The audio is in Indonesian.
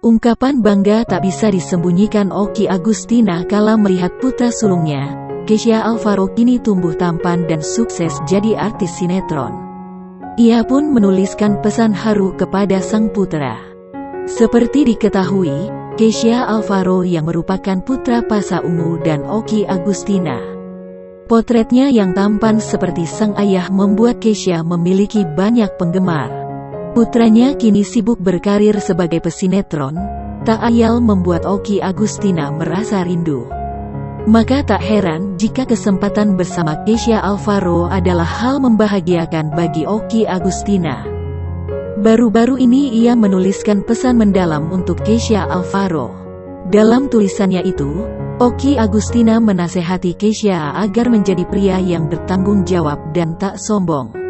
Ungkapan bangga tak bisa disembunyikan Okky Agustina kala melihat putra sulungnya, Kesha Alvaro, kini tumbuh tampan dan sukses jadi artis sinetron. Ia pun menuliskan pesan haru kepada sang putra. Seperti diketahui, Kesha Alvaro yang merupakan putra Pasha Ungu dan Okky Agustina. Potretnya yang tampan seperti sang ayah membuat Kesha memiliki banyak penggemar. Putranya kini sibuk berkarir sebagai pesinetron, tak ayal membuat Okky Agustina merasa rindu. Maka tak heran jika kesempatan bersama Kesha Alvaro adalah hal membahagiakan bagi Okky Agustina. Baru-baru ini ia menuliskan pesan mendalam untuk Kesha Alvaro. Dalam tulisannya itu, Okky Agustina menasehati Kesha agar menjadi pria yang bertanggung jawab dan tak sombong.